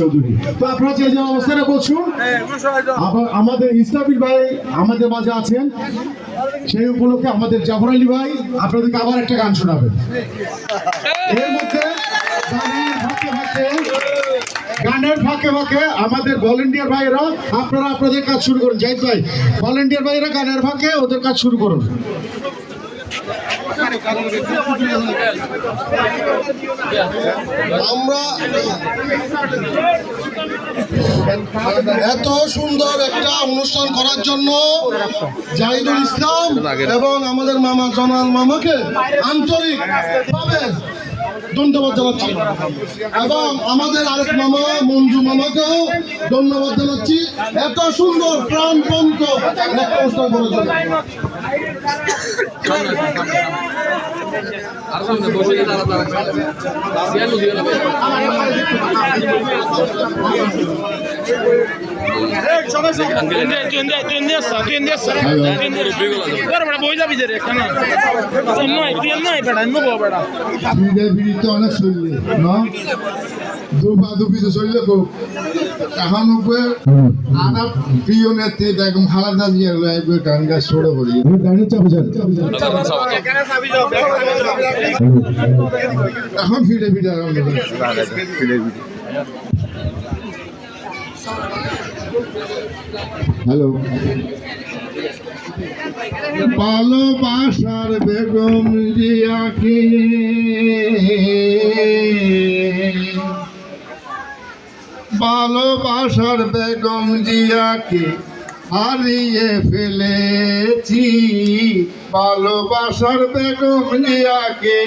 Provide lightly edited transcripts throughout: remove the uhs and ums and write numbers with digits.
চৌধুরী। তো আপনারা যে অবস্থানে বলছুন আমাদের ইসলামিক ভাই আমাদের মাঝে আছেন, সেই উপলক্ষে আমাদের জাফর আলী ভাই আপনাদেরকে আবার একটা গান শোনাবেন। এর মধ্যে গানের ফাঁকে ফাঁকে আমাদের ভলেন্টিয়ার ভাইয়েরা আপনারা আপনাদের কাজ শুরু করুন। জাহিদ ভাই, ভলেন্টিয়ার ভাইয়েরা গানের ফাঁকে ওদের কাজ শুরু করুন। আমরা এত সুন্দর একটা অনুষ্ঠান করার জন্য জাহিদুল ইসলাম এবং আমাদের মামা জনাল মামাকে আন্তরিক ভাবে ধন্যবাদ জানাচ্ছি এবং আমাদের আরেক মামা মঞ্জু মামাকেও ধন্যবাদ জানাচ্ছি এত সুন্দর প্রাণবন্ত একটা অনুষ্ঠান করার জন্য। অনেক চললে দুপি তো চললে খুব এখন আমার প্রিয় নেত্রী বেগম খালেদা জিয়ার গান গাছ ছোড়ো করি গানের চাপে এখন ফিরে ফিরে হ্যালো ভালোবাসার বেগম জিয়াকে ভালোবাসার বেগম জিয়াকে হারিয়ে ফেলেছি, ভালোবাসার বেগম জিয়াকে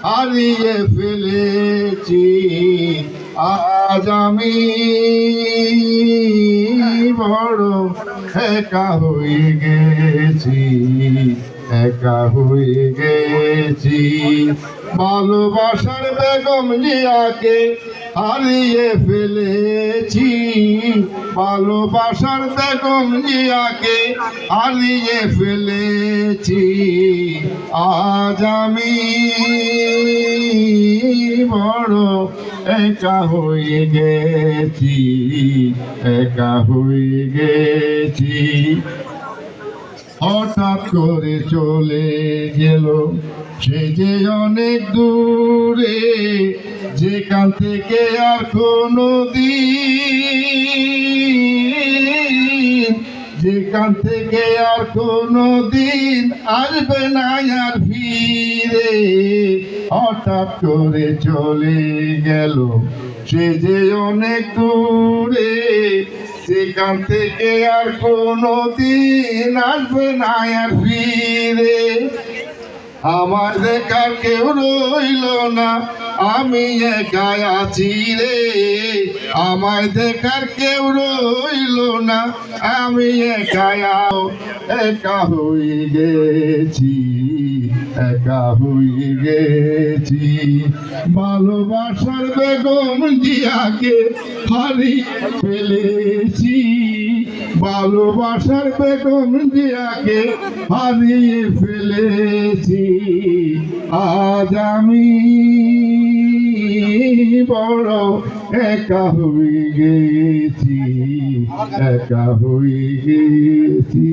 হারিয়ে ফেলেছি। আজ আমি বড় একা হয়ে গেছি, একা হয়ে গেছি। ভালোবাসার বেগম জিয়াকে হারিয়ে ফেলেছি, ভালোবাসার বেগম জিয়াকে হারিয়ে ফেলেছি। আজ আমি বড় একা হয়ে গেছি, একা হয়ে গেছি। হঠাৎ করে চলে গেল সে যে অনেক দূরে, যেখান থেকে আর কোনো দিন, যেখান থেকে আর কোনো দিন আসবে না আর ফিরে। হঠাৎ করে চলে গেল সে যে অনেক দূরে, সেখান থেকে আর কোনো দিন আসবে না আর ফিরে। আমার দেখার কেউ রইল না, আমি একা আছি রে। আমায় দেখার কেউ রইল না, আমি একা একা হয়ে গেছি, একা হয়ে গেছি। ভালোবাসার বেগম জিয়াকে হারিয়ে ফেলেছি, ভালোবাসার বেগম জিয়াকে হারিয়ে ফেলেছি। আজ আমি বড় একা হয়ে গেছি, একা হয়ে গেছি।